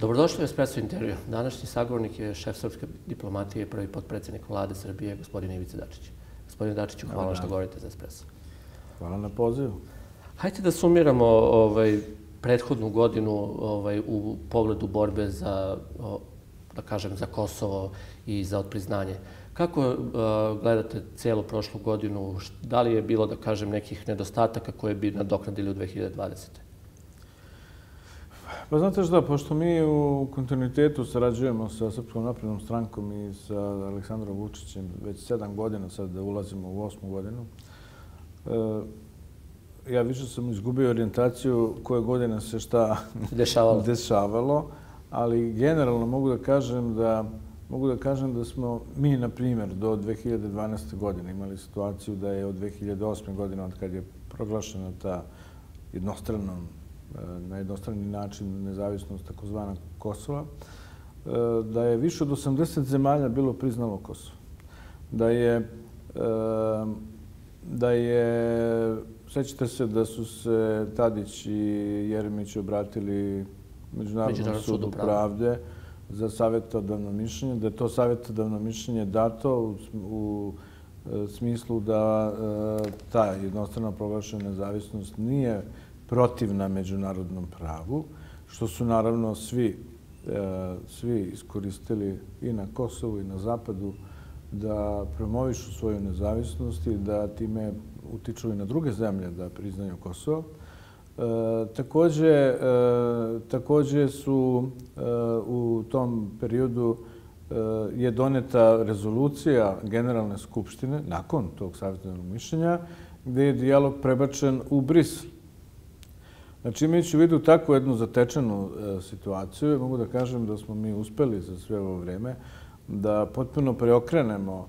Dobrodošli u Espresso intervju. Današnji sagovornik je šef srpske diplomatije i prvi potpredsjednik vlade Srbije, gospodin Ivica Dačić. Gospodine Dačiću, hvala što govorite za Espresso. Hvala na pozivu. Hajde da sumiramo prethodnu godinu u pogledu borbe za, da kažem, za Kosovo i za otpriznanje. Kako gledate cijelu prošlu godinu? Da li je bilo, da kažem, nekih nedostataka koje bi nadoknadili u 2020. Pa znate šta, pošto mi u kontinuitetu sarađujemo sa Srpskom naprednom strankom i sa Aleksandrom Vučićem već 7 godina, sad da ulazimo u 8. godinu, ja više sam izgubio orijentaciju koje godine se šta dešavalo, ali generalno mogu da kažem da smo mi, na primjer, do 2012. godine imali situaciju da je od 2008. godine, od kad je proglašena ta na jednostrani način nezavisnost takozvana Kosova, da je više od 80 zemalja bilo priznalo Kosovo. Da je, sećate se da su se Tadić i Jeremić obratili Međunarodnom sudu pravde za savjetodavno mišljenje, da je to savjetodavno mišljenje dato u smislu da ta jednostrana proglašena nezavisnost nije protivna međunarodnom pravu, što su naravno svi iskoristili i na Kosovu i na Zapadu da promovišu svoju nezavisnost i da time utiču i na druge zemlje da priznaju Kosovo. Također su u tom periodu je doneta rezolucija Generalne skupštine nakon tog savjetodavnog mišljenja gdje je dijalog prebačen u Brisel. Znači, imajući u vidu takvu jednu zatečenu situaciju, mogu da kažem da smo mi uspeli za sve ovo vrijeme da potpuno preokrenemo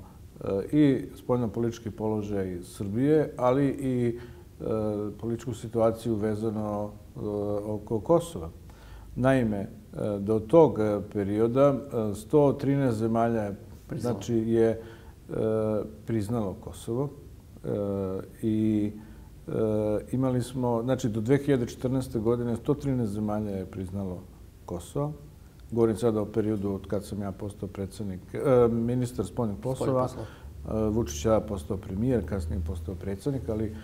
i spoljno-politički položaj Srbije, ali i političku situaciju vezano oko Kosova. Naime, do tog perioda 113 zemalja je priznalo Kosovo i imali smo, znači do 2014. godine 113 zemalja je priznalo Kosovo. Govorim sada o periodu od kad sam ja postao ministar spoljnih poslova. Vučić je postao premijer, kasnije postao predsjednik, ali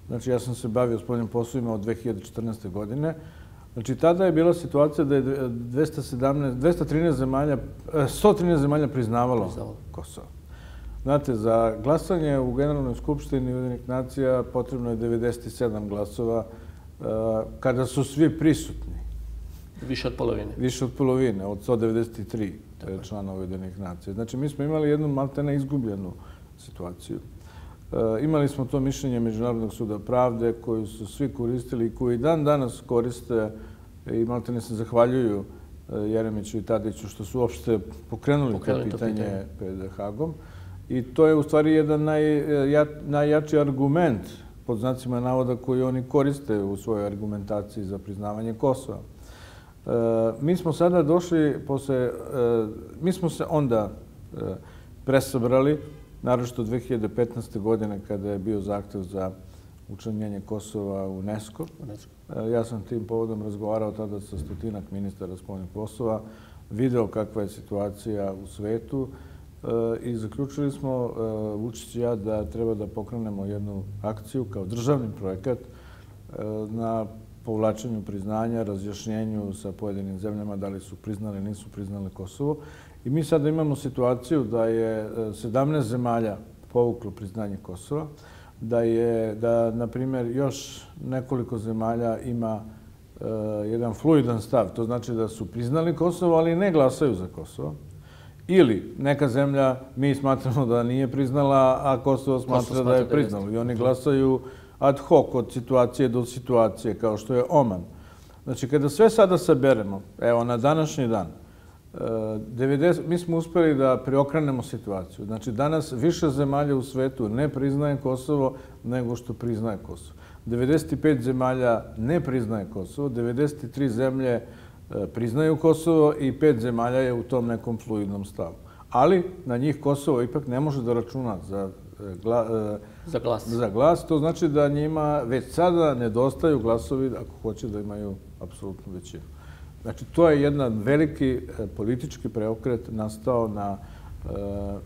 znači ja sam se bavio spoljnim poslovima od 2014. godine. Znači tada je bila situacija da je 113 zemalja priznavalo Kosovo. Znate, za glasanje u Generalnoj skupštini Ujedinjenih nacija potrebno je 97 glasova kada su svi prisutni. Više od polovine. Više od polovine, od 193 člana Ujedinjenih nacija. Znači, mi smo imali jednu maltene izgubljenu situaciju. Imali smo to mišljenje Međunarodnog suda pravde koju su svi koristili i koji dan danas koriste i maltene se zahvaljuju Jeremiću i Tadiću što su uopšte pokrenuli to pitanje pred Hagom. I to je u stvari jedan najjači argument, pod znacima navoda, koji oni koriste u svojoj argumentaciji za priznavanje Kosova. Mi smo sada došli, mi smo se onda presabrali, naročito 2015. godine kada je bio zahtev za učlanjenje Kosova u UNESCO. Ja sam tim povodom razgovarao tada sa 100 ministara spoljnih poslova, video kakva je situacija u svetu i zaključili smo, Vučić i ja, da treba da pokrenemo jednu akciju kao državni projekat na povlačenju priznanja, razjašnjenju sa pojedinim zemljama da li su priznali ili nisu priznali Kosovo. I mi sada imamo situaciju da je 17 zemalja povuklo priznanje Kosova, da, na primjer, još nekoliko zemalja ima jedan fluidan stav. To znači da su priznali Kosovo, ali ne glasaju za Kosovo. Ili neka zemlja mi smatramo da nije priznala, a Kosovo smatra da je priznalo. I oni glasaju ad hoc od situacije do situacije, kao što je Oman. Znači, kada sve sada saberemo, evo, na današnji dan, mi smo uspjeli da preokrenemo situaciju. Znači, danas više zemalja u svetu ne priznaje Kosovo nego što priznaje Kosovo. 95 zemalja ne priznaje Kosovo, 93 zemlje priznaju Kosovo i 5 zemalja je u tom nekom fluidnom stavu. Ali na njih Kosovo ipak ne može da računa za glas. To znači da njima već sada nedostaju glasovi ako hoće da imaju apsolutnu većinu. Znači, to je jedan veliki politički preokret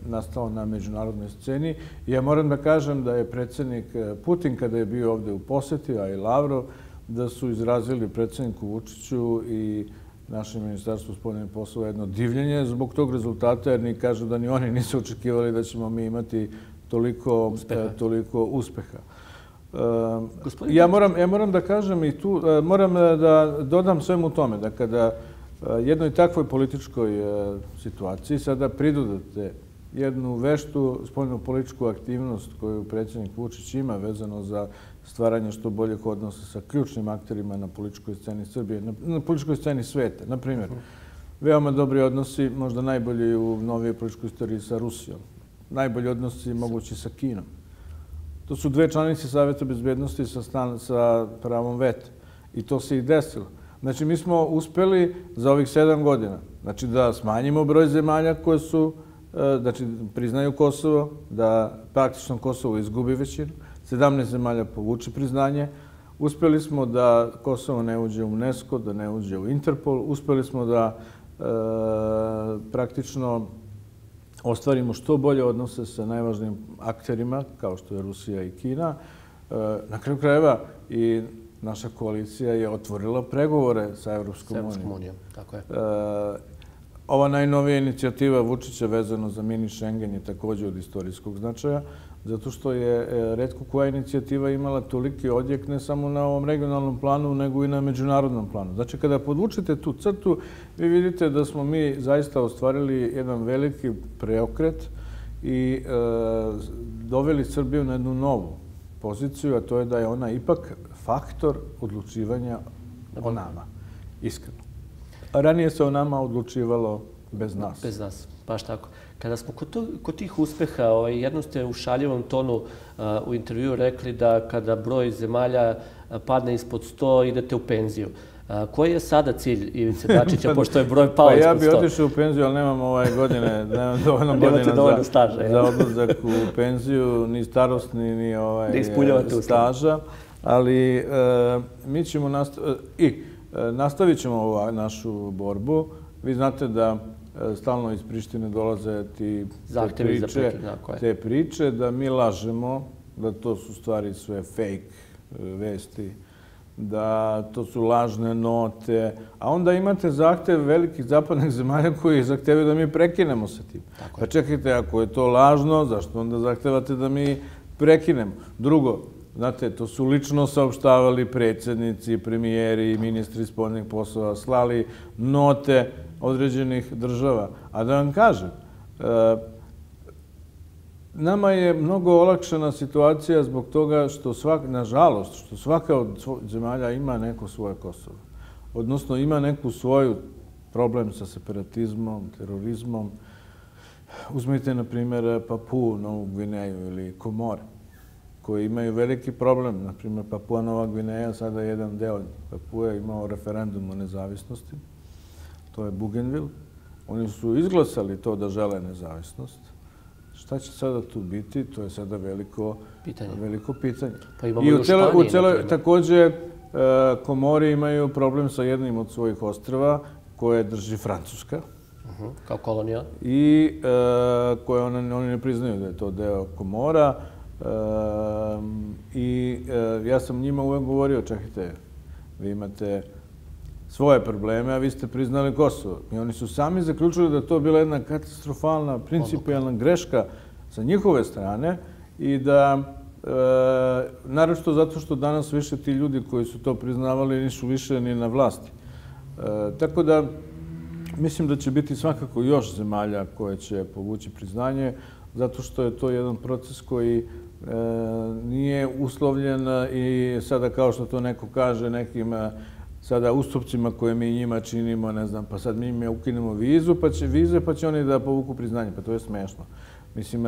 nastao na međunarodnoj sceni. I ja moram da kažem da je predsjednik Putin, kada je bio ovdje u posjeti, a i Lavrov, da su izrazili predsjedniku Vučiću i našem ministarstvu spoljnih poslova jedno divljenje zbog tog rezultata, jer ni kažu da ni oni nisu očekivali da ćemo mi imati toliko uspeha. Ja moram da kažem i tu, moram da dodam svemu tome, da kada jednoj takvoj političkoj situaciji sada pridodate jednu veštu spoljno-političku aktivnost koju predsjednik Vučić ima vezano za stvaranje što boljeg odnosa sa ključnim akterima na političkoj sceni Srbije, na političkoj sceni sveta. Naprimjer, veoma dobri odnosi, možda najbolji u novijoj političkoj istoriji sa Rusijom, najbolji odnosi mogući sa Kinom. To su dve članice Saveta bezbednosti sa pravom veta. I to se i desilo. Znači, mi smo uspeli za ovih 7 godina da smanjimo broj zemalja koje su, znači, priznaju Kosovo, da praktično Kosovo izgubi većinu, 17 zemalja povuče priznanje. Uspeli smo da Kosovo ne uđe u UNESCO, da ne uđe u Interpol. Uspeli smo da praktično ostvarimo što bolje odnose sa najvažnijim akterima, kao što je Rusija i Kina. Na kraju krajeva i naša koalicija je otvorila pregovore sa Evropskom unijom. Tako je. Ova najnovija inicijativa Vučića vezano za mini Schengen je također od istorijskog značaja, zato što je retko koja inicijativa imala toliki odjek ne samo na ovom regionalnom planu, nego i na međunarodnom planu. Znači, kada podvučete tu crtu, vi vidite da smo mi zaista ostvarili jedan veliki preokret i doveli Srbiju na jednu novu poziciju, a to je da je ona ipak faktor odlučivanja o nama. Iskreno. Ranije se o nama odlučivalo bez nas. Bez nas, baš tako. Kada smo kod tih uspeha, jednom ste u šaljivom tonu u intervjuu rekli da kada broj zemalja padne ispod 100, idete u penziju. Koji je sada cilj Ivice Dačića, pošto je broj pao ispod 100? Ja bih otišao u penziju, ali nemam godine, nemam dovoljno godina za odlazak u penziju, ni starostni, ni staža. Ali mi ćemo nastavit ćemo ovu našu borbu. Vi znate da stalno iz Prištine dolaze te priče, da mi lažemo, da to su stvari sve fake vesti, da to su lažne note, a onda imate zahtev velikih zapadnih zemalja koji zahtevaju da mi prekinemo sa tim. Pa čekajte, ako je to lažno, zašto onda zahtevate da mi prekinemo? Drugo, znate, to su lično saopštavali predsjednici, premijeri i ministri spoljnih poslova, slali note određenih država. A da vam kažem, nama je mnogo olakšana situacija zbog toga što, nažalost, što svaka od zemalja ima neko svoje Kosovo. Odnosno, ima neku svoju problem sa separatizmom, terorizmom. Uzmite, na primjer, Papuu, Novu Gvineju ili Komore, koji imaju veliki problem. Na primjer, Papua Nova Gvineja, sada je jedan deo Papua imao referendum o nezavisnosti. To je Bougainville. Oni su izglasali to da žele nezavisnost. Šta će sada tu biti? To je sada veliko pitanje. Pa imamo i u Španiji. Također, Komori imaju problem sa jednim od svojih ostrva koje drži Francuska. Kao kolonija. I koje oni ne priznaju da je to deo Komora. I ja sam njima uvek govorio, čekajte, vi imate svoje probleme, a vi ste priznali Kosovo. I oni su sami zaključili da je to bila jedna katastrofalna, principijalna greška sa njihove strane i da, naročito zato što danas više ti ljudi koji su to priznavali nisu više ni na vlasti. Tako da, mislim da će biti svakako još zemalja koje će povući priznanje, zato što je to jedan proces koji nije uslovljen i sada, kao što to neko kaže, nekim sada ustupcima koje mi njima činimo, ne znam, pa sad mi im ukinemo vize, pa će oni da povuku priznanje. Pa to je smešno. Mislim,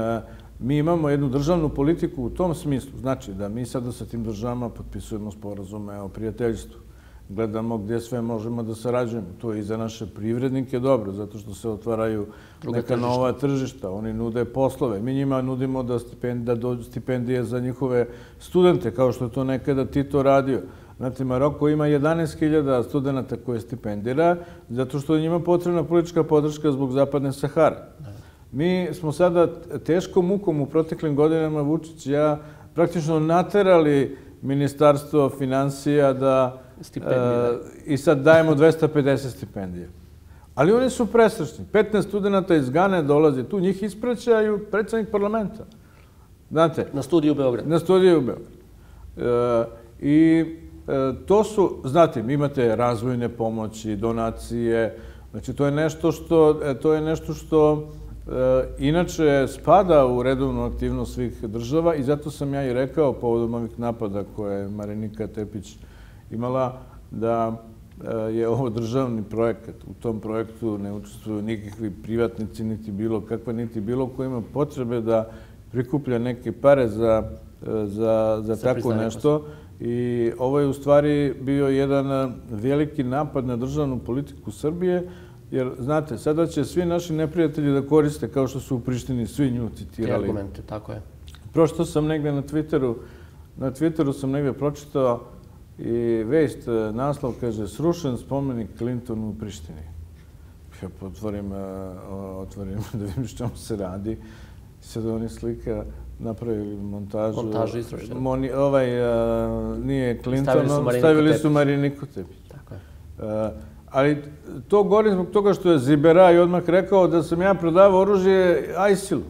mi imamo jednu državnu politiku u tom smislu. Znači da mi sada sa tim državama potpisujemo sporazume o prijateljstvu. Gledamo gdje sve možemo da sarađujemo. To je i za naše privrednike dobro, zato što se otvaraju neka nova tržišta. Oni nude poslove. Mi njima nudimo da dođu stipendije za njihove studente, kao što je to nekada Tito radio. Znate, Maroko ima 11.000 studenta koje stipendira, zato što je njima potrebna politička podrška zbog Zapadne Sahare. Mi smo sada teškom mukom u proteklim godinama, Vučić i ja, praktično naterali Ministarstvo finansija da i sad dajemo 250 stipendija. Ali oni su presrećni. 15 studenta iz Gane dolazi tu, njih ispraćaju predsjednik parlamenta. Znate? Na studiju u Beogradu. Na studiju u Beogradu. I to su, znate, imate razvojne pomoći, donacije. Znači, to je nešto što inače spada u redovnu aktivnost svih država i zato sam ja i rekao povodom ovih napada koje je Marinika Tepić imala da je ovo državni projekat. U tom projektu ne učestvuju nikakvi privatnici, niti bilo kakva, niti bilo ko ima potrebe da prikuplja neke pare za tako nešto. I ovo je u stvari bio jedan veliki napad na državnu politiku Srbije, jer, znate, sada će svi naši neprijatelji da koriste, kao što su u Prištini svi nju citirali. Te argumente, tako je. Prošto sam negde na Twitteru sam negde pročitao i vest, naslov kaže srušen spomenik Clintonu u Prištini. Ja otvorim da vidim što čemu se radi. Sad oni slika napravili montažu. Montažu izrušena. Nije Clintonom, stavili su Mariniku Tepić. Tako je. Ali to govorim zbog toga što je Ziberaj odmah rekao da sam ja prodavao oružje ISIL-u.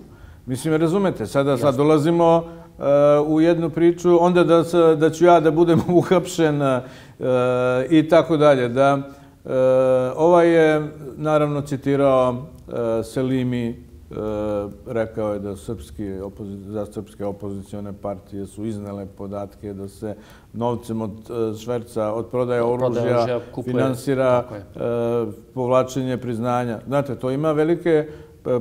Mislim, razumete, sad dolazimo u jednu priču, onda da ću ja da budem uhapšen i tako dalje. Ovaj je, naravno, citirao Selimi, rekao je da srpske opozicione partije su iznele podatke da se novcem od šverca, od prodaje oružja finansira povlačenje priznanja. Znate, to ima velike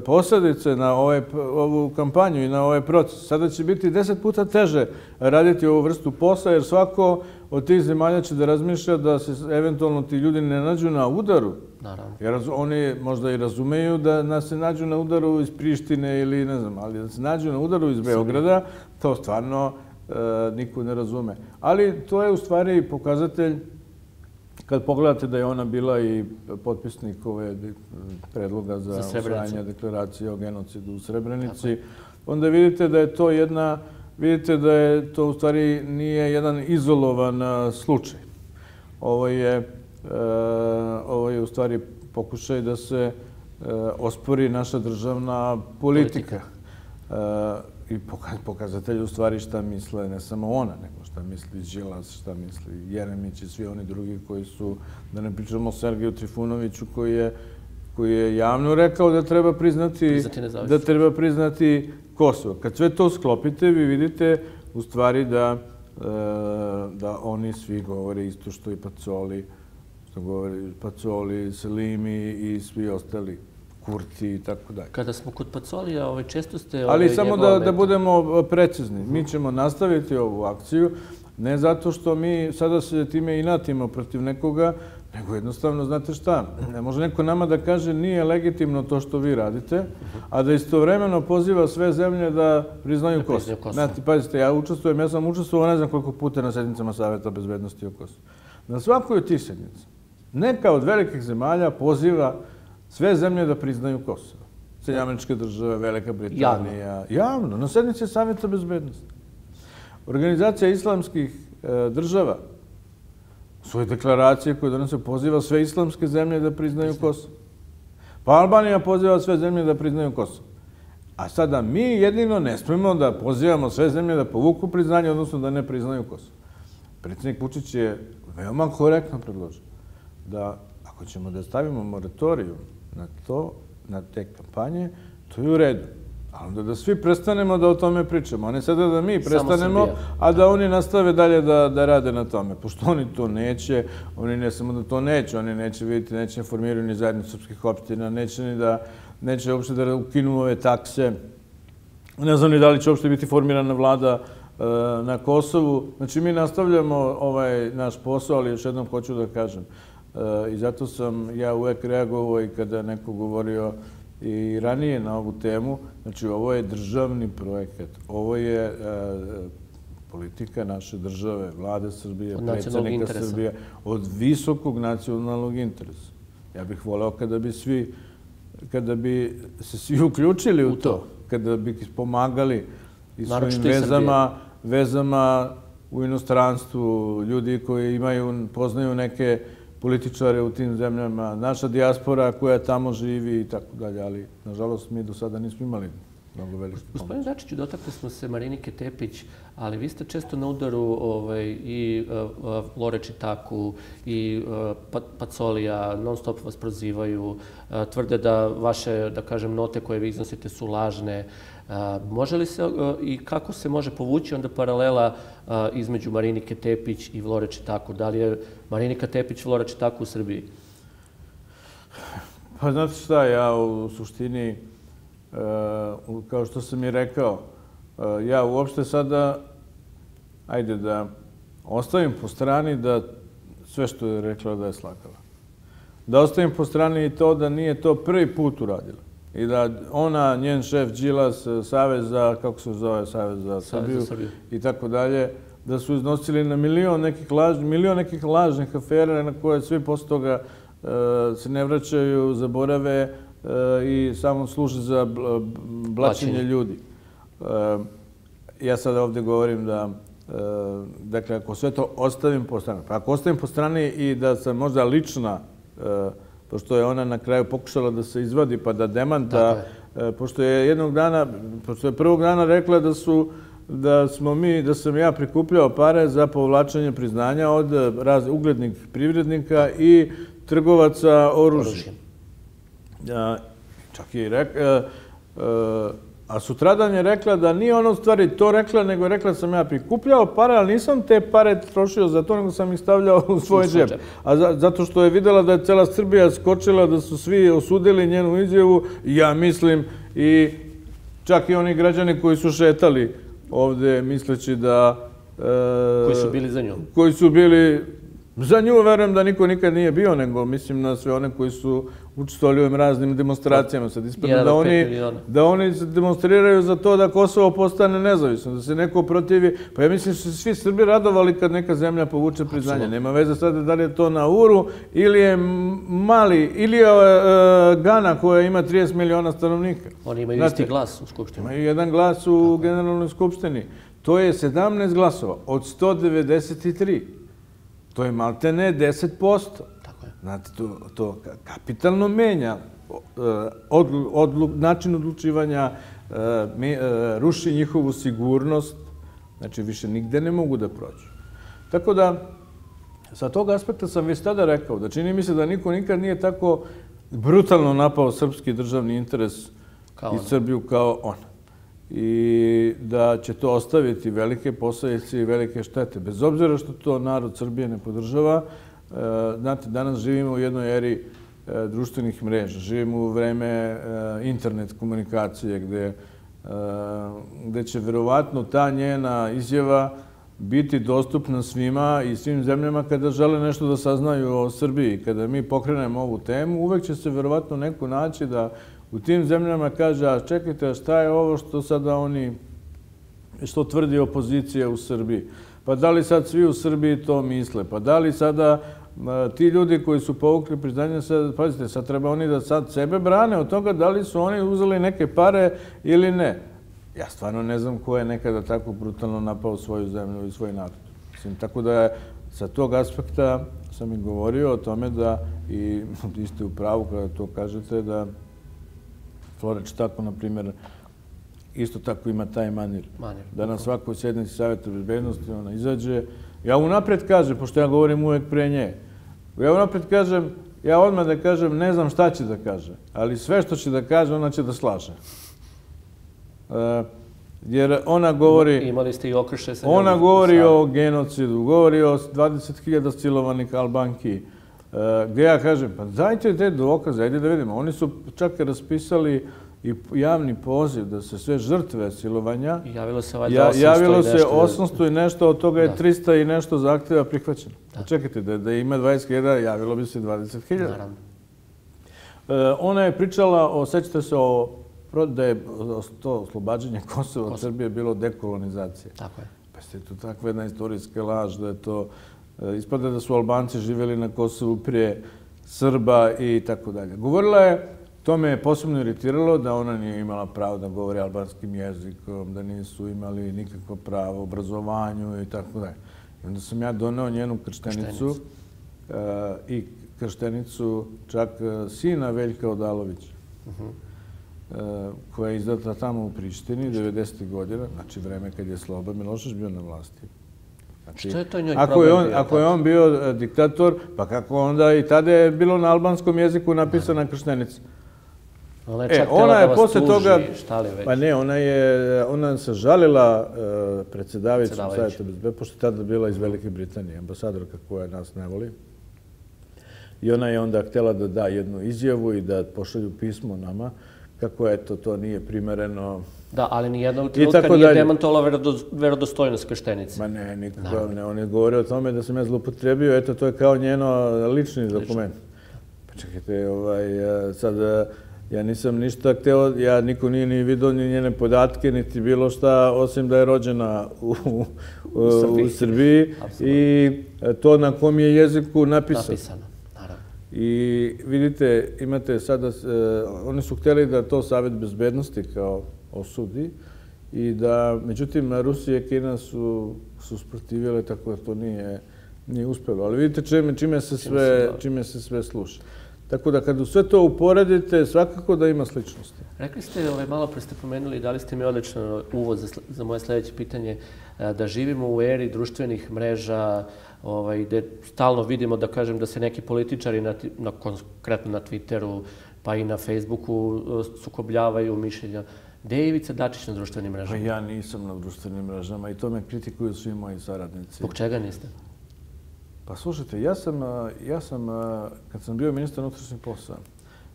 posljedice na ovu kampanju i na ovaj proces. Sada će biti 10 puta teže raditi ovu vrstu posla, jer svako od tih zemalja će da razmišlja da se eventualno ti ljudi ne nađu na udaru. Naravno. Jer oni možda i razumeju da se nađu na udaru iz Prištine ili ne znam, ali da se nađu na udaru iz Beograda, to stvarno niko ne razume. Ali to je u stvari pokazatelj, kad pogledate da je ona bila i potpisnik ove predloga za usvajanje deklaracije o genocidu u Srebrenici, onda vidite da je to vidite da je to u stvari nije jedan izolovan slučaj. Ovo je u stvari pokušaj da se ospori naša državna politika. I pokazatelj u stvari šta misle ne samo ona, nego šta misli Đilas, šta misli Jeremić i svi oni drugi koji su, da ne pričamo o Sergeju Trifunoviću koji je javno rekao da treba priznati Kosovo. Kad sve to sklopite, vi vidite u stvari da oni svi govore isto što i Pacoli, Selimi i svi ostali. Kurti i tako dalje. Kada smo kod Pacolija, često ste... Ali samo da budemo precizni. Mi ćemo nastaviti ovu akciju, ne zato što mi sada se time inatimo protiv nekoga, nego jednostavno, znate šta, ne može neko nama da kaže nije legitimno to što vi radite, a da istovremeno poziva sve zemlje da priznaju Kosovo. Znate, pazite, ja sam učestvovao ne znam koliko puta na sednicama Saveta bezbednosti o Kosovu. Na svakoj od tih sednica neka od velikih zemalja poziva sve zemlje da priznaju Kosovo. Sjedinjene Američke Države, Velika Britanija. Javno, na sednici Saveta bezbednosti. Organizacija islamskih država svoje deklaracije koje donose poziva sve islamske zemlje da priznaju Kosovo. Pa Albanija poziva sve zemlje da priznaju Kosovo. A sada mi jedino ne smemo da pozivamo sve zemlje da povuku priznanje, odnosno da ne priznaju Kosovo. Predsjednik Vučić je veoma korektno predložio da ako ćemo da stavimo moratoriju na te kampanje, to je u redu. Ali onda da svi prestanemo da o tome pričamo, a ne sada da mi prestanemo, a da oni nastave dalje da rade na tome. Pošto oni to neće, oni ne samo da to neće, oni neće vidjeti, neće formirati ni zajednicu srpskih opština, neće uopšte da ukinu ove takse. Ne znam ni da li će uopšte biti formirana vlada na Kosovu. Znači, mi nastavljamo ovaj naš posao, ali još jednom hoću da kažem. I zato sam ja uvek reagovao i kada neko govorio i ranije na ovu temu. Znači, ovo je državni projekat. Ovo je politika naše države, vlade Srbije, predsjednika Srbije, od visokog nacionalnog interesa. Ja bih voleo kada bi se svi uključili u to, kada bi pomagali i svojim vezama u inostranstvu, ljudi koji poznaju neke političare u tim zemljama, naša dijaspora koja tamo živi i tako dalje, ali nažalost mi do sada nismo imali mnogo velike pomoći. Gospodin Dačiću, dotakli smo se Marinike Tepić, ali vi ste često na udaru i Lore Čitaku i Pacolija, non stop vas prozivaju, tvrde da vaše, da kažem, note koje vi iznosite su lažne. Može li se i kako se može povući onda paralela između Marinike Tepić i Lore Čitaku? Da li je Marinika Tepić Lora Čitaku u Srbiji? Pa znate šta, ja u suštini, kao što sam i rekao, ja uopšte sada, ajde da ostavim po strani da sve što je rekla da je slagala. Da ostavim po strani i to da nije to prvi put uradila. I da ona, njen šef Đilas, Savez za, kako se zove, Savez za Srbiju i tako dalje, da su iznosili na milion nekih lažnih afera na koje svi posle toga se ne vraćaju, zaborave i samo služe za blaćenje ljudi. Ja sada ovdje govorim da, dakle, ako sve to ostavim po strani, pa ako ostavim po strani i da sam možda lična, pošto je ona na kraju pokušala da se izvadi pa da demanta, pošto je prvog dana rekla da sam ja prikupljao pare za povlačenje priznanja od uglednih privrednika i trgovaca oružjem. Čak je i rekla, a sutradan je rekla da nije ona u stvari to rekla, nego je rekla sam ja prikupljao pare, ali nisam te pare trošio za to, nego sam ih stavljao u svoj džep. A zato što je videla da je cela Srbija skočila, da su svi osudili njenu izjavu, ja mislim, i čak i oni građani koji su šetali ovde misleći da... Koji su bili za nju. Koji su bili za nju, verujem da niko nikad nije bio, nego mislim na sve one koji su učestvovali u raznim demonstracijama. Sad ispadne da oni demonstriraju za to da Kosovo postane nezavisno, da se neko protivi. Pa ja mislim da su svi Srbi radovali kad neka zemlja povuče priznanje. Nema veze sada da li je to na Uru ili je Mali, ili je Gana koja ima 30 miliona stanovnika. Oni imaju isti glas u Skupštini. Imaju jedan glas u Generalnoj skupštini. To je 17 glasova od 193. To je maltene 10%. Znate, to kapitalno menja način odlučivanja, ruši njihovu sigurnost, znači više nigde ne mogu da prođu. Tako da, sa tog aspekta sam već tada rekao da čini mi se da niko nikad nije tako brutalno napao srpski državni interes i Srbiju kao ona. I da će to ostaviti velike posledice i velike štete. Bez obzira što to narod Srbije ne podržava, znate, danas živimo u jednoj eri društvenih mreža. Živimo u vreme internet komunikacije gde će verovatno ta njena izjava biti dostupna svima i svim zemljama kada žele nešto da saznaju o Srbiji. Kada mi pokrenemo ovu temu, uvek će se verovatno neko naći da u tim zemljama kaže, a čekajte, šta je ovo što sada što tvrdi opozicija u Srbiji? Pa da li sad svi u Srbiji to misle? Pa da li sada ti ljudi koji su povukli priznanje, pazite, sad treba oni da sad sebe brane od toga da li su oni uzeli neke pare ili ne. Ja stvarno ne znam ko je nekada tako brutalno napao svoju zemlju i svoj narod. Tako da je sa tog aspekta sam i govorio o tome da, i vi ste u pravu kada to kažete, da Flora Čitaku, na primjer, isto tako ima taj manir. Da na svakoj sjednici Savjeta bezbednosti ona izađe. Ja unapred kažem, pošto ja govorim uvek pre nje, ja unapred kažem, ja odmah da kažem, ne znam šta će da kaže, ali sve što će da kaže, ona će da slaže. Jer ona govori... Imali ste i okrše sa... Ona govori o genocidu, govori o 20.000 silovanih Albanki, gdje ja kažem, pa dajte te dokaze, ajde da vidimo. Oni su čak raspisali i javni poziv da se sve žrtve silovanja... Javilo se 800 i nešto, od toga je 300 i nešto zahtjeva prihvaćeno. Čekajte, da ima 20.000, javilo bi se 20.000. Ona je pričala, sećate se da je to oslobađanje Kosova od Srbije bilo dekolonizacija. Tako je. Pa je to takva jedna istorijska laž da je to... Ispada da su Albanci živjeli na Kosovu prije Srba i tako dalje. Govorila je, to me je posebno iritiralo, da ona nije imala pravo da govori albanskim jezikom, da nisu imali nikakvo pravo obrazovanju i tako dalje. I onda sam ja doneo njenu krštenicu i krštenicu čak sina Veljka Odalovića, koja je izdata tamo u Prištini 90. godina, znači vreme kad je Slobodan Milošević bio na vlasti. Što je to njoj problem bio? Ako je on bio diktator, pa kako onda i tada je bilo na albanskom jeziku napisana krštenica. Ona je čak htjela da vas tuži, šta li već? Pa ne, ona se žalila predsjedavicom Savjeta bezbednosti, pošto je tada bila iz Velike Britanije, ambasadorka koja nas ne voli. I ona je onda htjela da da jednu izjavu i da pošalju pismo nama, kako eto, to nije primereno. Da, ali nijednog trenutka nije demantovala verodostojnost krštenice. Ma ne, nikako ne. On je govorio o tome da sam ja zloupotrebio, eto, to je kao njeno lični dokument. Pa čekajte, sad, ja nisam ništa hteo, ja niko nije ni vidio ni njene podatke, niti bilo šta, osim da je rođena u Srbiji i to na kom je jeziku napisano. I vidite, imate sada, oni su htjeli da to Savjet bezbednosti kao osudi i da, međutim, Rusija i Kina su sprotivile, tako da to nije uspjelo. Ali vidite čime se sve sluša. Tako da kad sve to uporedite, svakako da ima sličnosti. Rekli ste, malo pre ste pomenuli, dali ste mi odličan uvod za moje sljedeće pitanje, da živimo u eri društvenih mreža, gde stalno vidimo, da kažem, da se neki političari, konkretno na Twitteru, pa i na Facebooku, sukobljavaju mišljenja. Gde je Ivica Dačić na društvenim mrežama? Ja nisam na društvenim mrežama i to me kritikuju svi moji saradnici. Zbog čega niste? Pa slušajte, ja sam, kad sam bio ministar unutrašnjih poslova,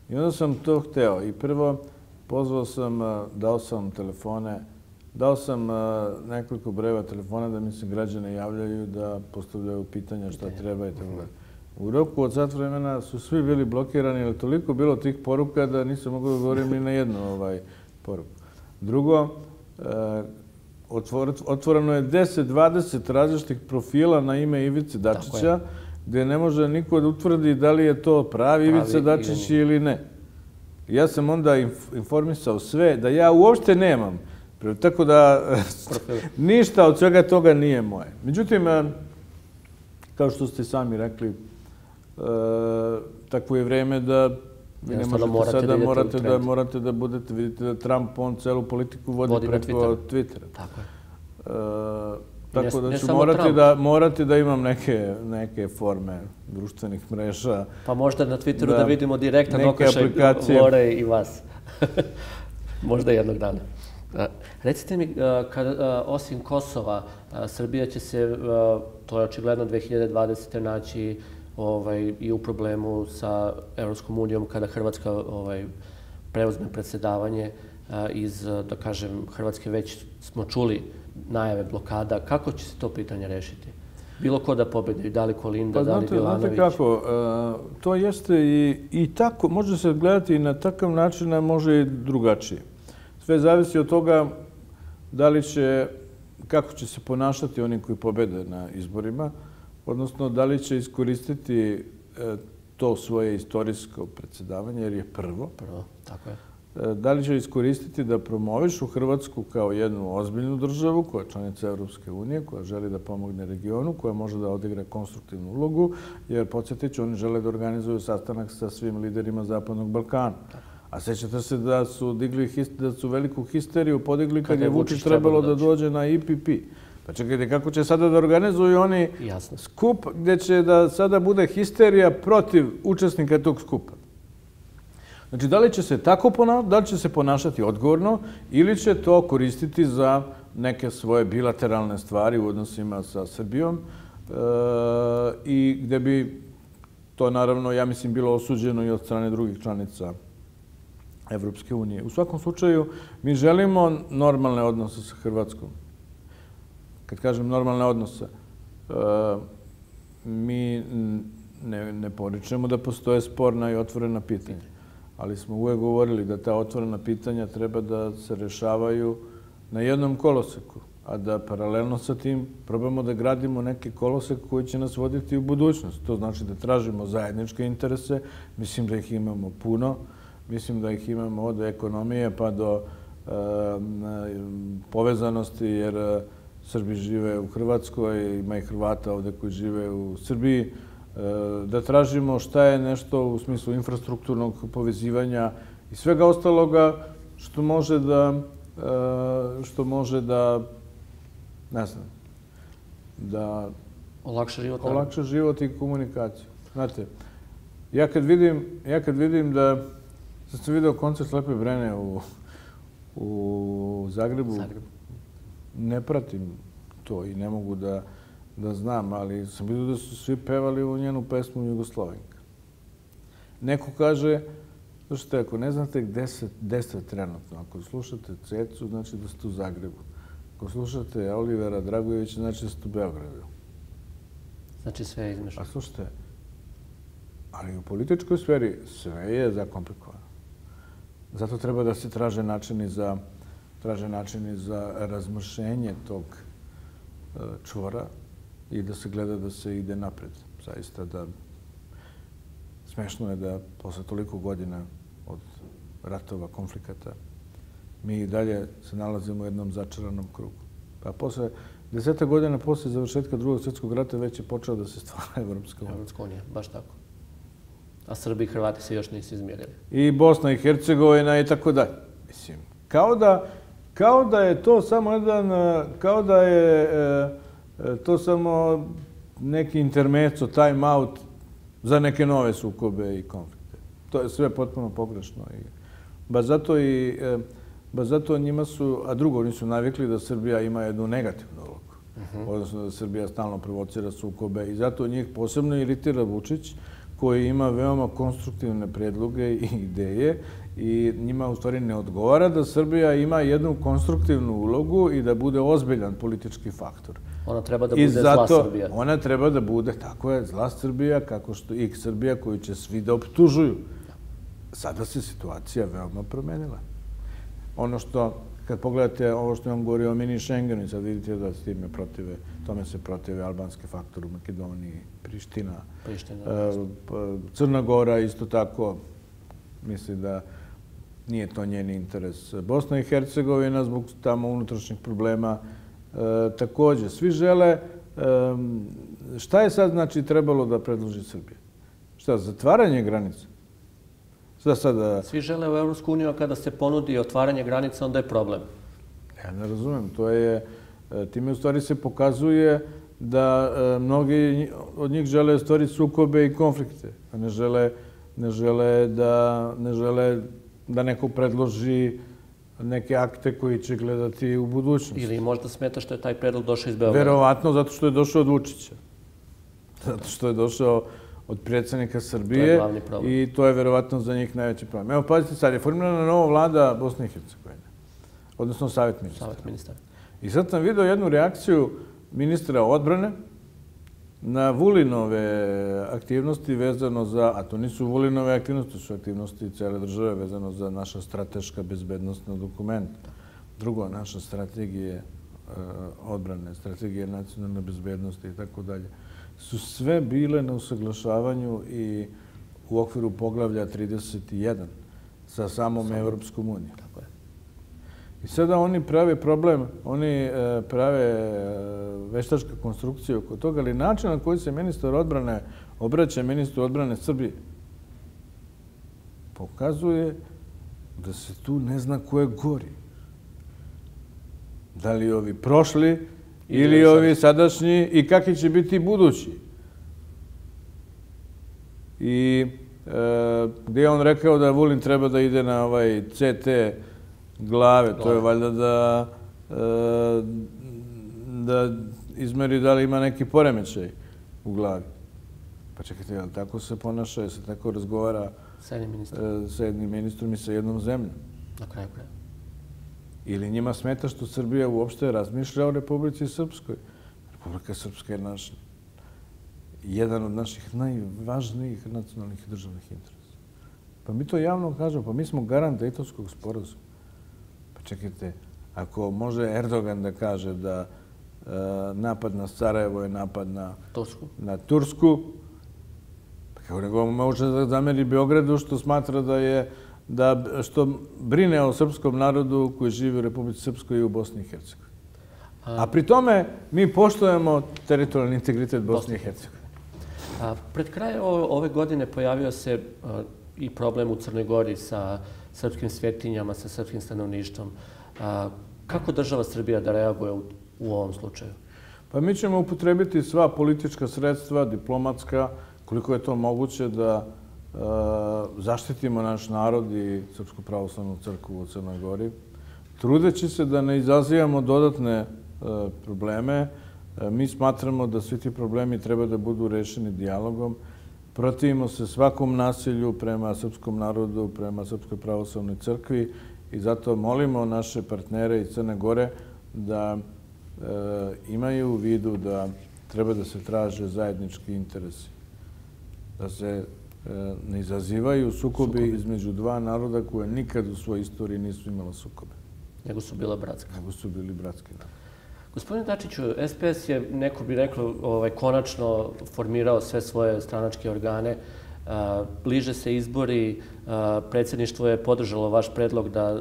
i onda sam to hteo. I prvo pozvao sam, dao sam telefone, dao sam nekoliko brojeva telefona da mi se građane javljaju, da postavljaju pitanja šta treba i tako dalje. U roku od sat vremena su svi bili blokirani, jer toliko bilo tih poruka da nisam mogao da govorim ni na jednu poruku. Drugo, otvoreno je 10-20 različitih profila na ime Ivice Dačića, gdje ne može niko da utvrdi da li je to pravi Ivica Dačić ili ne. Ja sam onda informisao sve da ja uopšte nemam. Tako da ništa od svega toga nije moje. Međutim, kao što ste sami rekli, takvo je vreme da vi ne možete sada, morate da budete, vidite da Trump on celu politiku vodi preko Twittera. Tako je. Tako da ću morati da imam neke forme društvenih mreža. Pa možda na Twitteru da vidimo direktan okašaj Lore i vas. Možda jednog dana. Recite mi, osim Kosova, Srbija će se, to je očigledno 2020. naći i u problemu sa Evropskom unijom kada Hrvatska preuzme predsjedavanje iz, da kažem, Hrvatske već smo čuli najave blokada. Kako će se to pitanje rešiti? Bilo ko da pobedi, da li Kolinda, da li Milanović? Znate kako, to jeste i tako, može se gledati i na takav način, a može i drugačije. Sve zavisi od toga kako će se ponašati oni koji pobede na izborima, odnosno da li će iskoristiti to svoje istorijsko predsjedavanje, jer je prvo. Tako je. Da li će iskoristiti da promovišu Hrvatsku kao jednu ozbiljnu državu, koja je članica Evropske unije, koja želi da pomogne regionu, koja može da odigra konstruktivnu ulogu, jer, podsjetit ću, oni žele da organizuju sastanak sa svim liderima Zapadnog Balkana. A sećate se da su veliku histeriju podigli kad je Vučić trebalo da dođe na IPP. Pa čekajte, kako će sada da organizuju oni skup gdje će da sada bude histerija protiv učesnika tog skupa? Znači, da li će se tako ponašati, da li će se ponašati odgovorno ili će to koristiti za neke svoje bilateralne stvari u odnosima sa Srbijom i gdje bi to, naravno, ja mislim, bilo osuđeno i od strane drugih članica Evropske unije. U svakom slučaju, mi želimo normalne odnose sa Hrvatskom. Kad kažem normalne odnose, mi ne poričemo da postoje sporna i otvorena pitanja. Ali smo uvek govorili da ta otvorena pitanja treba da se rešavaju na jednom koloseku. a da paralelno sa tim probamo da gradimo neke kolosek koji će nas voditi u budućnost. To znači da tražimo zajedničke interese. Mislim da ih imamo puno. Mislim da ih imamo od ekonomije pa do povezanosti, jer Srbi žive u Hrvatskoj, ima i Hrvata ovde koji žive u Srbiji. Da tražimo šta je nešto u smislu infrastrukturnog povezivanja i svega ostaloga što može da ne znam, da olakša život i komunikaciju. Znate, ja kad vidim da sam vidio koncert Slepe Brene u Zagrebu, ne pratim to i ne mogu da znam, ali sam vidio da su svi pevali u njenu pesmu Jugoslovenka. Neko kaže, slušajte, ako ne znate gde ste trenutno, ako slušate Cecu, znači da ste u Zagrebu. Ako slušate Olivera Dragojevića, znači da ste u Beogradu. Znači sve je izmešano. A slušajte, ali u političkoj sferi sve je zakomplikovano. Zato treba da se traže načini za razmršenje tog čvora i da se gleda da se ide napred. Zaista da smešno je da posle toliko godina od ratova, konflikata, mi i dalje se nalazimo u jednom začaranom krugu. Pa posle 10 godina posle završetka Drugog svjetskog rata već je počeo da se stvara Evropska unija. Evropska unija, baš tako. A Srbi i Hrvati se još nisu izmjerili. I Bosna i Hercegovina i tako dalje. Mislim, kao da je to samo kao da je to samo neki intermeco, time out za neke nove sukobe i konflikte. To je sve potpuno pogrešno. Baš zato njima su, a drugo, oni su navikli da Srbija ima jednu negativnu ulogu. Odnosno da Srbija stalno provocira sukobe i zato njih posebno iritira Vučić, koji ima veoma konstruktivne predloge i ideje i njima u stvari ne odgovara da Srbija ima jednu konstruktivnu ulogu i da bude ozbiljan politički faktor. Ona treba da bude zla Srbija. Ona treba da bude, tako je, zla Srbija, kako što i Srbija koju će svi da optužuju. Sada se situacija veoma promenila. Ono što, kad pogledate ovo što je on govorio o mini Schengenu, sad vidite da s time protive, tome se protive albanski faktor u Makedoniji, Priština, Crna Gora isto tako, misli da nije to njen interes. Bosna i Hercegovina zbog tamo unutrašnjih problema također. Svi žele, šta je sad znači trebalo da predloži Srbija? Šta, zatvaranje granica? Svi žele u Evropsku uniju, a kada se ponudi otvaranje granica, onda je problem. Ja ne razumem. Time u stvari se pokazuje da mnogi od njih žele stvoriti sukobe i konflikte, a ne žele da neko predloži neke akte koji će gledati u budućnost. Ili možda smeta što je taj predlog došao iz Beograda. Verovatno zato što je došao od Vučića. Zato što je došao od predsjednika Srbije i to je verovatno za njih najveći problem. Evo, pazite, sad je formirana nova vlada Bosne i Hercegovine, odnosno Savet ministara. I sad sam vidio jednu reakciju ministra odbrane na Vulinove aktivnosti vezano za, a to nisu Vulinove aktivnosti, to su aktivnosti cele države vezano za naša strateška bezbednostna dokumenta. Drugo, naša strategije odbrane, strategije nacionalne bezbednosti i tako dalje, su sve bile na usaglašavanju i u okviru poglavlja 31 sa samom Evropskom unijom. I sada oni prave problem, oni prave veštačke konstrukcije oko toga, ali način na koji se ministar odbrane obraća ministru odbrane Srbije pokazuje da se tu ne zna ko je gori. Da li ovi prošli ili ovi sadašnji i kakvi će biti budući. I gdje je on rekao da Vulin treba da ide na ovaj CT glave, to je valjda da izmeri da li ima neki poremećaj u glavi. Pa čekajte, jel tako se ponaša, jel se tako razgovara sa jednim ministrom i sa jednom zemljom? Na kraju kraja. Ili njima smeta što Srbija uopšte razmišlja o Republici Srpskoj. Republika Srpska je jedan od naših najvažnijih nacionalnih i državnih interesa. Pa mi to javno kažemo, pa mi smo garant Dejtonskog sporazuma. Pa čekajte, ako može Erdogan da kaže da napad na Sarajevo je napad na Tursku, kako nego može da zameri Beogradu što smatra što brine o srpskom narodu koji živi u Republici Srpskoj i u Bosni i Hercegovini. A pri tome mi poštujemo teritorijalni integritet Bosne i Hercegovine. Pred kraj ove godine pojavio se i problem u Crnoj Gori sa srpskim svetinjama, sa srpskim stanovništvom. Kako država Srbija da reaguje u ovom slučaju? Pa mi ćemo upotrebiti sva politička sredstva, diplomatska, koliko je to moguće da zaštitimo naš narod i Srpsku pravoslavnu crkvu u Crnoj Gori, trudeći se da ne izazivamo dodatne probleme. Mi smatramo da svi ti problemi treba da budu rešeni dijalogom. Protivimo se svakom nasilju prema srpskom narodu, prema Srpskoj pravoslavnoj crkvi i zato molimo naše partnere iz Crne Gore da imaju u vidu da treba da se traže zajednički interesi, da se ne izazivaju sukobi između dva naroda koje nikad u svojoj istoriji nisu imala sukobe. Nego su bila bratska. Nego su bili bratski narod. Gospodine Dačiću, SPS je, neko bi rekao, konačno formirao sve svoje stranačke organe. Bliže se izbori, predsjedništvo je podržalo vaš predlog da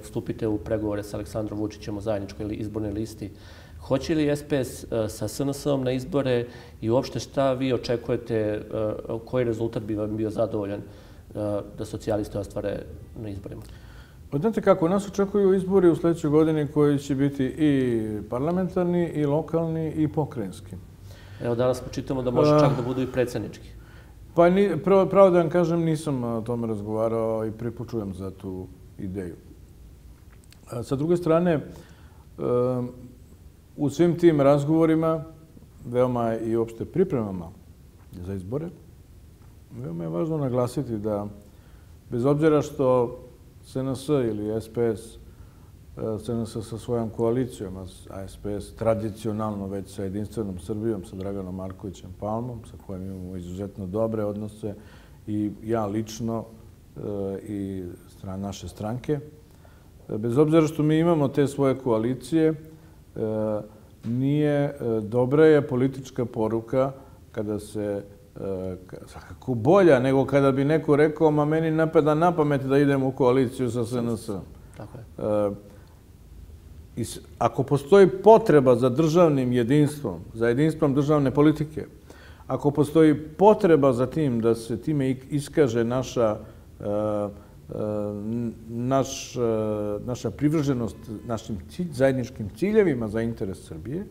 stupite u pregovore sa Aleksandrom Vučićem o zajedničkoj izbornoj listi. Hoće li SPS sa SNS-om na izbore i uopšte šta vi očekujete, koji rezultat bi vam bio zadovoljan da socijalisti ostvare na izborima? Znate kako, nas očekuju izbori u sljedećoj godini koji će biti i parlamentarni, i lokalni, i pokrajinski. Evo danas počitamo da može čak da budu i predsjednički. Pa pravo da vam kažem, nisam o tome razgovarao i pripučujem za tu ideju. Sa druge strane, u svim tim razgovorima, veoma i uopšte pripremama za izbore, veoma je važno naglasiti da bez obzira što SNS ili SPS, SNS sa svojom koalicijom, a SPS tradicionalno već sa Jedinstvenom Srbijom, sa Draganom Markovićem Palmom, sa kojim imamo izuzetno dobre odnose, i ja lično i naše stranke. Bez obzira što mi imamo te svoje koalicije, dobra je politička poruka kada se svakako bolja nego kada bi neko rekao ma meni napada na pamet da idem u koaliciju sa SNS-om. Ako postoji potreba za državnim jedinstvom, za jedinstvom državne politike, ako postoji potreba za tim da se time iskaže naša privrženost našim zajedničkim ciljevima za interes Srbije,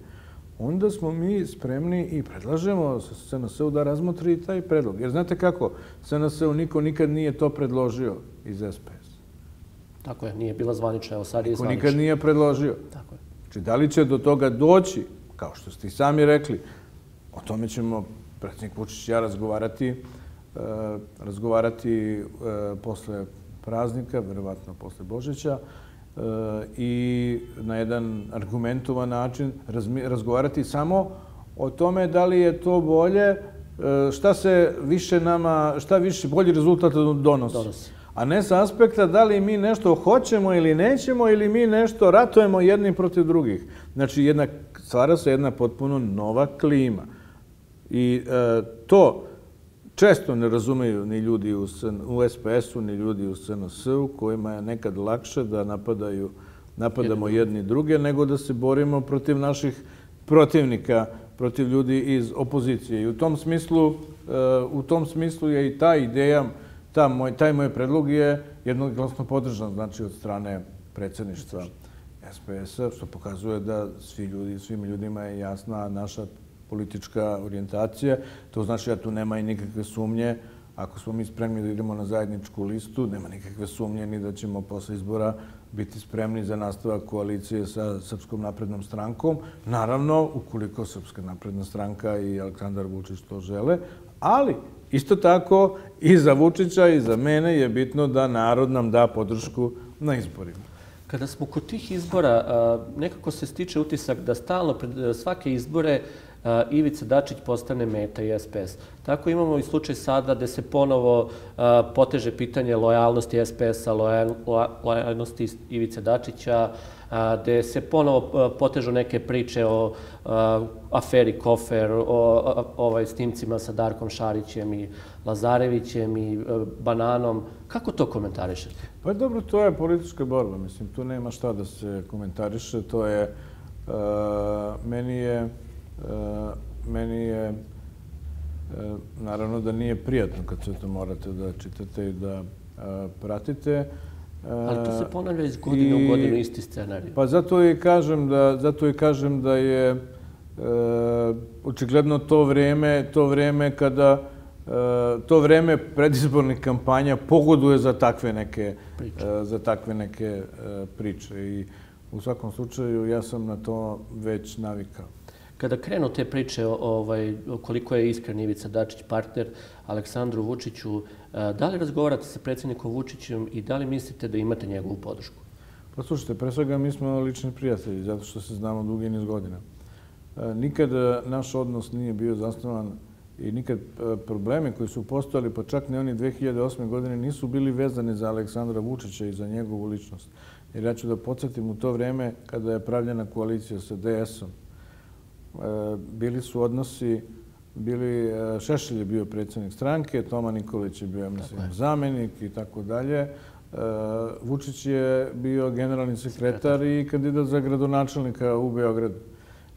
onda smo mi spremni i predlažemo SNS-u da razmotri taj predlog. Jer znate kako, SNS-u niko nikad nije to predložio iz SPS. Tako je, nije bila zvanična, evo sad je zvanična. Niko nikad nije predložio. Tako je. Znači, da li će do toga doći, kao što ste i sami rekli, o tome ćemo predsjednik Vučić i ja razgovarati posle praznika, verovatno posle Božića, i na jedan argumentovan način razgovarati samo o tome da li je to bolje, šta više bolji rezultat donosi. A ne sa aspekta da li mi nešto hoćemo ili nećemo ili mi nešto ratujemo jednim protiv drugih. Znači, stvara se jedna potpuno nova klima. I to često ne razumeju ni ljudi u SPS-u, ni ljudi u SNS-u, kojima je nekad lakše da napadamo jedni druge, nego da se borimo protiv naših protivnika, protiv ljudi iz opozicije. I u tom smislu je i ta ideja, taj moj predlog je jednoglasno podržan, znači od strane predsjedništva SPS-a, što pokazuje da svim ljudima je jasna naša politička orijentacija. To znači da tu nema i nikakve sumnje. Ako smo mi spremni da idemo na zajedničku listu, nema nikakve sumnje ni da ćemo posle izbora biti spremni za nastavak koalicije sa Srpskom naprednom strankom. Naravno, ukoliko Srpska napredna stranka i Aleksandar Vučić to žele, ali isto tako i za Vučića i za mene je bitno da narod nam da podršku na izborima. Kada smo kod tih izbora, nekako se stiče utisak da stalno pred svake izbore Ivica Dačić postane meta i SPS. Tako imamo i slučaj sada gde se ponovo poteže pitanje lojalnosti SPS-a, lojalnosti Ivice Dačića, gde se ponovo potežu neke priče o aferi Kofer, o snimcima sa Darkom Šarićem i Lazarevićem i Bananom. Kako to komentarišete? Pa dobro, to je politička borba. Mislim, tu nema šta da se komentariše. To je, meni je, naravno da nije prijatno kad sve to morate da čitate i da pratite. Ali to se ponavlja iz godine u godinu isti scenarij. Pa zato i kažem da je očigledno to vreme kada to vreme predizbornih kampanja pogoduje za takve neke priče. I u svakom slučaju ja sam na to već navikao. Kada krenu te priče koliko je iskren Ivica Dačić partner Aleksandru Vučiću, da li razgovarate sa predsjednikom Vučićem i da li mislite da imate njegovu podršku? Pa slušajte, pre svega mi smo lični prijatelji, zato što se znamo dugi niz godina. Nikad naš odnos nije bio zasnovan i nikad problemi koji su postojali, pa čak ni oni 2008. godine, nisu bili vezani za Aleksandra Vučića i za njegovu ličnost. Jer ja ću da podsjetim, u to vreme kada je pravljena koalicija sa DS-om, bili su odnosi, Šešelj je bio predsjednik stranke, Toma Nikolić je bio, mislim, zamenik i tako dalje. Vučić je bio generalni sekretar i kandidat za gradonačelnika u Beogradu.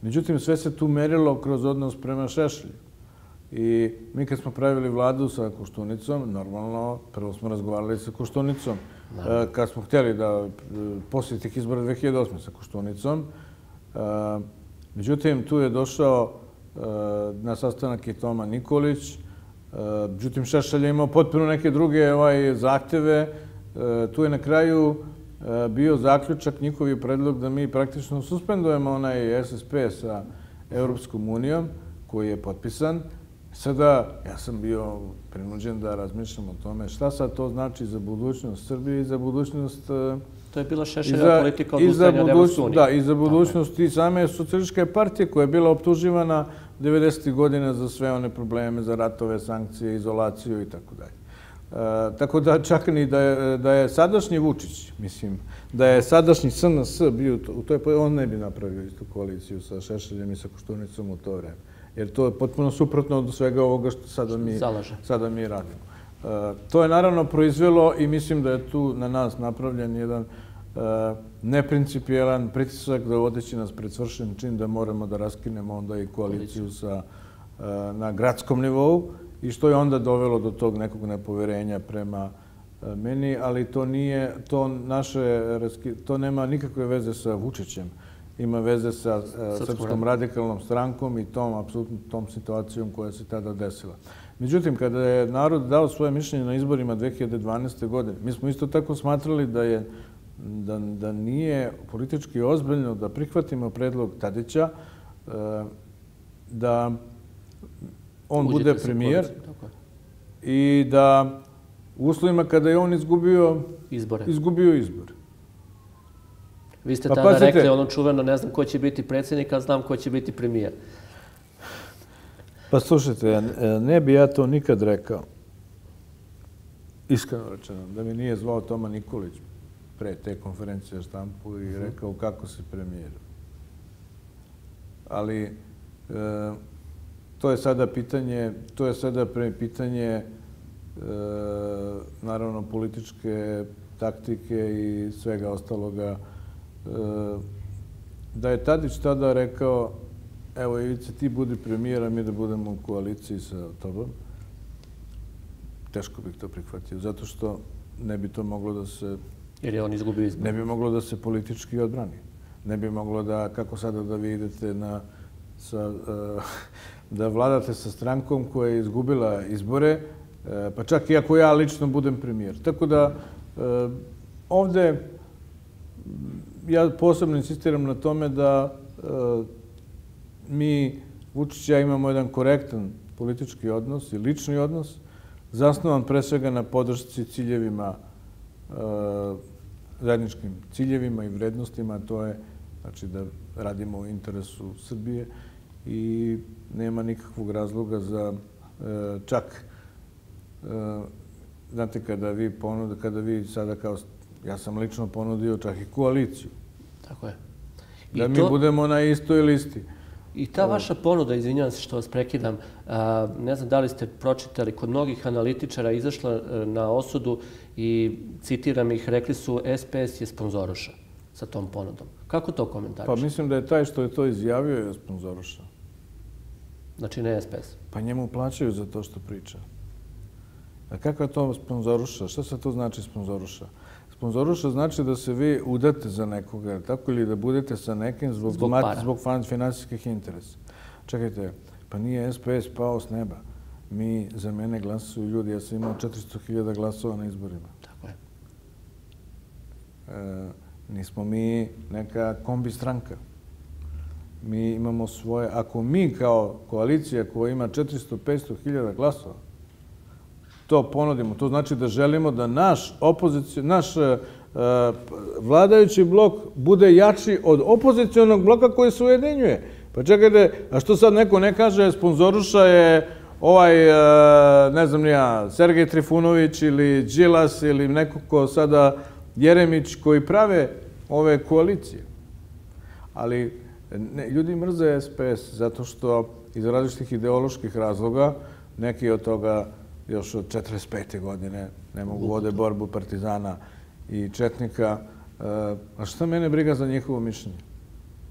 Međutim, sve se tu merilo kroz odnos prema Šešelju. I mi kad smo pravili vladu sa Koštunicom, normalno, prvo smo razgovarali sa Koštunicom. Kad smo htjeli da poslije tih izbora 2008. sa Koštunicom, međutim, tu je došao na sastanak i Toma Nikolić. Međutim, Šešelj je imao potpuno neke druge zahteve. Tu je na kraju bio zaključak, njihovi predlog da mi praktično suspendujemo onaj SSP sa Europskom unijom koji je potpisan. Sada ja sam bio prinuđen da razmišljam o tome šta sad to znači za budućnost Srbije i za budućnost... To je bila Šešeljeva politika odustajanja od Evropske unije. Da, i za budućnost i same socijalističke partije koja je bila optuživana 90. godina za sve one probleme, za ratove, sankcije, izolaciju i tako dalje. Tako da čak ni da je sadašnji Vučić, mislim, da je sadašnji SNS bio u toj, on ne bi napravio istu koaliciju sa Šešeljem i sa Koštunicom u to vreme. Jer to je potpuno suprotno od svega ovoga što sada mi radimo. To je naravno proizvelo i mislim da je tu na nas napravljen jedan neprincipijelan pritisak dovodeći nas pred svršen čin da moramo da raskinemo onda i koaliciju na gradskom nivou i što je onda dovelo do tog nekog nepoverenja prema meni, ali to nema nikakve veze sa Vučićem. Ima veze sa Srpskom radikalnom strankom i tom situacijom koja se tada desila. Međutim, kada je narod dao svoje mišljenje na izborima 2012. godine, mi smo isto tako smatrali da nije politički ozbiljno da prihvatimo predlog Tadića da on bude premijer i da u uslovima kada je on izgubio izbore. Vi ste tada rekli ono čuveno, ne znam ko će biti predsjednik, ali znam ko će biti premijer. Pa slušajte, ne bi ja to nikad rekao, iskreno rečeno, da mi nije zvao Toma Nikolić pre te konferencije za štampu i rekao kako si premijer. Ali to je sada pitanje naravno političke taktike i svega ostaloga. Da je Tadić tada rekao evo Ivice, ti budi premijer, a mi da budemo u koaliciji sa tobom, teško bih to prihvatio, zato što ne bi to moglo da se... Jer je on izgubio izbor. Ne bi moglo da se politički odbrani. Ne bi moglo da, kako sada da vi idete da vladate sa strankom koja je izgubila izbore, pa čak i ako ja lično budem premijer. Tako da ovde ja posebno insistiram na tome da mi, Vučić i ja, imamo jedan korektan politički odnos i lični odnos, zasnovan pre svega na podršci ciljevima, zajedničkim ciljevima i vrednostima, to je znači da radimo u interesu Srbije i nema nikakvog razloga za čak, znate, kada vi sada kao, ja sam lično ponudio čak i koaliciju. Tako je. Da mi budemo na istoj listi. I ta vaša ponuda, izvinjavam se što vas prekidam, ne znam da li ste pročitali, kod mnogih analitičara izašla na osudu i citiram ih, rekli su SPS je sponzoruša sa tom ponudom. Kako to komentariš? Pa mislim da je taj što je to izjavio je sponzoruša. Znači ne SPS? Pa njemu plaćaju za to što priča. A kakva je to sponzoruša? Šta se to znači sponzoruša? Sponzoruša znači da se vi udate za nekoga, tako, ili da budete sa nekim zbog finansijskih interesa. Čekajte, pa nije SPS pao s neba. Za mene glasuju ljudi. Ja sam imao 400.000 glasova na izborima. Tako je. Nismo mi neka kombi stranka. Mi imamo svoje... Ako mi kao koalicija koja ima 400-500.000 glasova to ponudimo, to znači da želimo da naš vladajući blok bude jači od opozicionog bloka koji se ujedinjuje. Pa čekajte, a što sad neko ne kaže sponzoruša je ne znam ni ja, Sergej Trifunović ili Đilas ili neko ko sada Jeremić koji prave ove koalicije. Ali ljudi mrze SPS zato što iz različitih ideoloških razloga neki od toga još od 1945. godine ne mogu vode borbu partizana i četnika. A šta mene briga za njihovo mišljenje?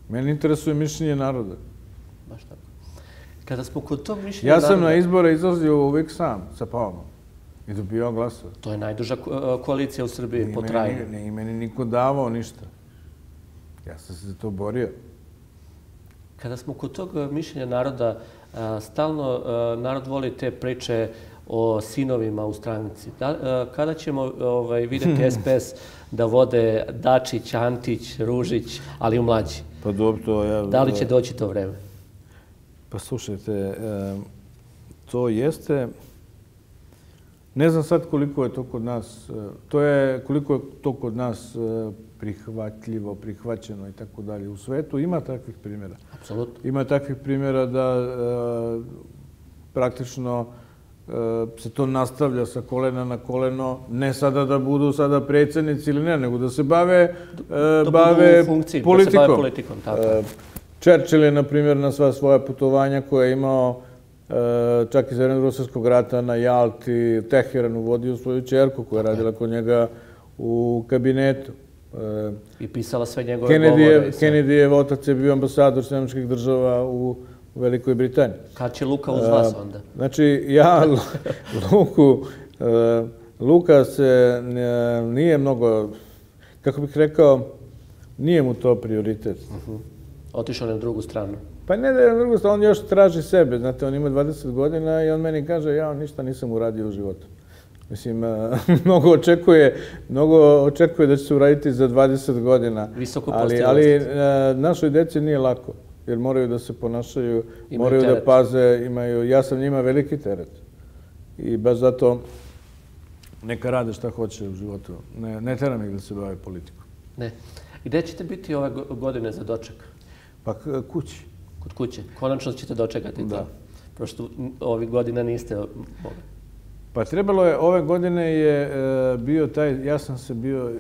Mene interesuje mišljenje naroda. Baš tako. Kada smo kod tog mišljenja naroda... Ja sam na izbore izlazio uvijek sam, sa Palmom. I dobio glasove. To je najduža koalicija u Srbiji po trajanju. Nije meni niko davao ništa. Ja sam se za to borio. Kada smo kod tog mišljenja naroda, stalno narod voli te priče o sinovima u stranci. Kada ćemo vidjeti SPS da vode Dačić, Antić, Ružić, ali u mlađi? Pa dobro, to ja... Da li će doći to vreme? Pa slušajte, to jeste... Ne znam sad koliko je to kod nas... Koliko je to kod nas prihvatljivo, prihvaćeno i tako dalje. U svetu ima takvih primjera. Apsolutno. Ima takvih primjera da praktično se to nastavlja sa kolena na koleno, ne sada da budu sada predsjednici ili ne, nego da se bave politikom. Churchill je, na primjer, na sva svoja putovanja koje je imao čak iz vremena Drugog rata na Jalti, Teheranu, vodio svoju ćerku koja je radila kod njega u kabinetu. I pisala sve njegove govore. Kennedyjev otac je bio ambasador Sjedinjenih Država u Velikoj Britaniji. Kad će Luka uz vas onda? Znači, Luka se nije mnogo, kako bih rekao, nije mu to prioritet. Otišao na drugu stranu. Pa ne da je na drugu stranu, on još traži sebe. Znate, on ima 20 godina i on meni kaže, ja ništa nisam uradio u životu. Mislim, mnogo očekuje da će se uraditi za 20 godina. Visoko ali našoj djeci nije lako, jer moraju da se ponašaju, moraju da paze, ja sam njima veliki teret. I baš zato neka rade šta hoće u životu. Ne teram ih da se bave politikom. Ne. Gde ćete biti ove godine za doček? Pa kući. Kod kuće. Konačno ćete dočekati to. Prošto ovih godina niste mogli. Pa trebalo je, ove godine je bio taj, ja sam se bio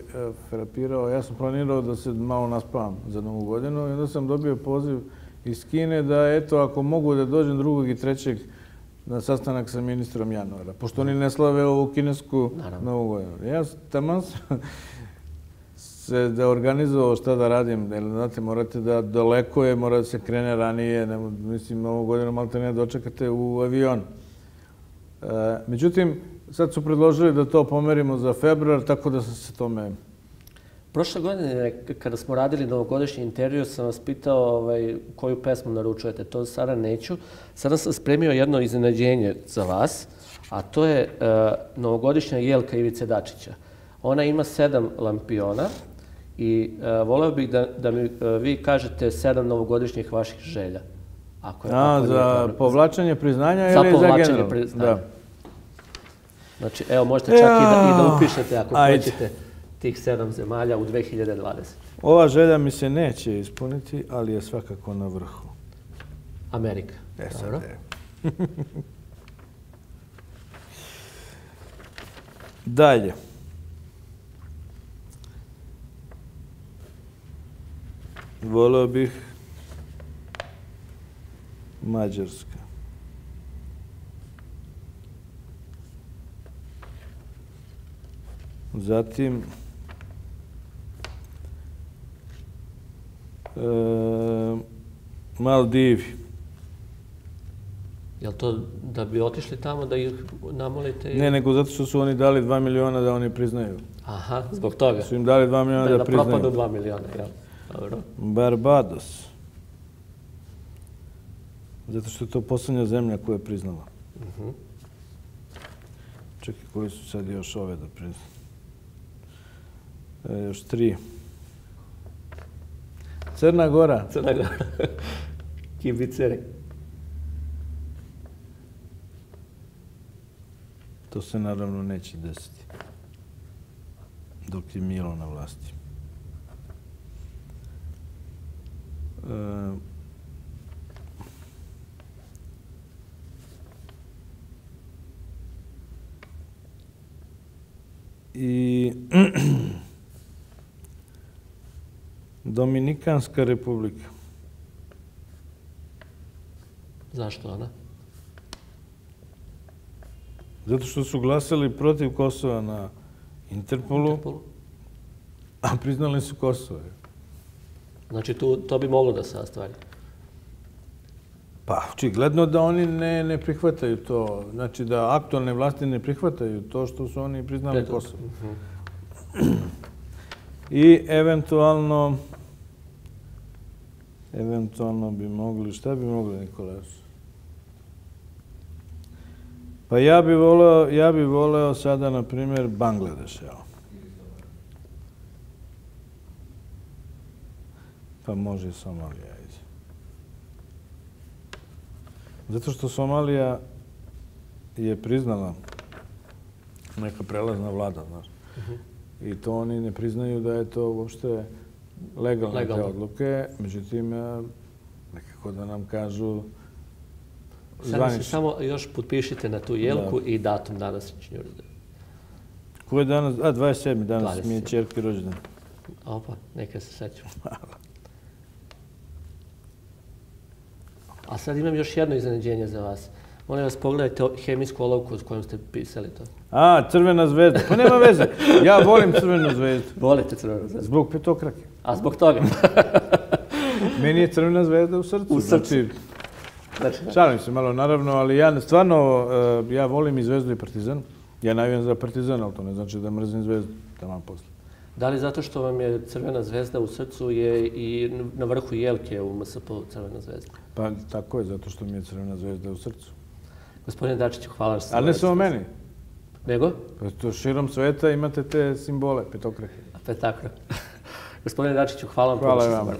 frapirao, ja sam planirao da se malo naspavam za Novu godinu i onda sam dobio poziv iz Kine da, eto, ako mogu da dođem 2. i 3. na sastanak sa ministrom januara, pošto oni ne slave ovu kinesku Novu godinu. Ja taman sam se da organizovao šta da radim, jer, znate, morate da daleko je, mora da se krene ranije, mislim, Novu godinu malo te ne dočekate u avionu. Međutim, sad su predložili da to pomerimo za februar, tako da sam se tome... Prošle godine, kada smo radili novogodišnji intervju, sam vas pitao koju pesmu naručujete. To sada neću. Sada sam spremio jedno iznenađenje za vas, a to je novogodišnja jelka Ivice Dačića. Ona ima 7 lampiona i voleo bih da mi vi kažete 7 novogodišnjih vaših želja. Za povlačenje priznanja ili za generalno? Za povlačenje priznanja. Znači, evo, možete čak i da upišete ako hoćete tih 7 zemalja u 2020. Ova želja mi se neće ispuniti, ali je svakako na vrhu. Amerika. SAD. Dalje. Voleo bih Mađarska. Zatim Maldivi. Je li to da bi otišli tamo da ih namolite? Ne, nego zato što su oni dali 2 miliona da oni priznaju. Aha, zbog toga. Su im dali 2 miliona da priznaju. Da propadu 2 miliona, jel? Dobro. Barbados. Zato što je to posljednja zemlja koja je priznala. Čekaj, koji su sad još ove da priznaju? Još 3. Crna Gora. Crna Gora. Kibiceri. To se naravno neće desiti. Dok je Milo na vlasti. I Dominikanska republika. Zašto ona? Zato što su glasali protiv Kosova na Interpolu, a priznali su Kosovo. Znači, to bi moglo da se ostvari? Pa, očigledno da oni ne prihvataju to. Znači, da aktualne vlasti ne prihvataju to što su oni priznali Kosovo. I eventualno bi mogli, šta bi mogli, Nikolaš? Pa ja bi voleo sada, na primjer, Bangladeš, evo. Pa može i Somalija, ajde. Zato što Somalija je priznala neka prelazna vlada, znaš. I to oni ne priznaju da je to uopšte legalne te odluke. Međutim, nekako da nam kažu zvanično. Samo još potpišite na tu jelku i datum današnji. Ko je danas? 27. Danas mi je ćerki rođendan. Opa, neka se sećam. A sad imam još jedno iznenađenje za vas. Molim vas, pogledajte hemijsku olovku s kojom ste pisali to. A, Crvena zvezda. Pa nema veze. Ja volim Crvenu zvezdu. Volite Crvenu zvezdu? Zbog petokrake. A zbog toga? Meni je Crvena zvezda u srcu. U srcu. Šalim se malo, naravno, ali ja stvarno, ja volim i Zvezdu i Partizan. Ja navijam za Partizan, ali to ne znači da mrzim Zvezdu. Tamo posle. Da li zato što vam je Crvena zvezda u srcu je i na vrhu jelke u MSP Crvena zvezda? Pa tako je, zato što mi je Crvena zvezda u srcu. Gospodine Dačiću, hvala što... Ali ne samo meni. Nego? Pa to širom sveta imate te simbole, petokrake. Petakra. Gospodine Dačiću, hvala vam. Hvala vam.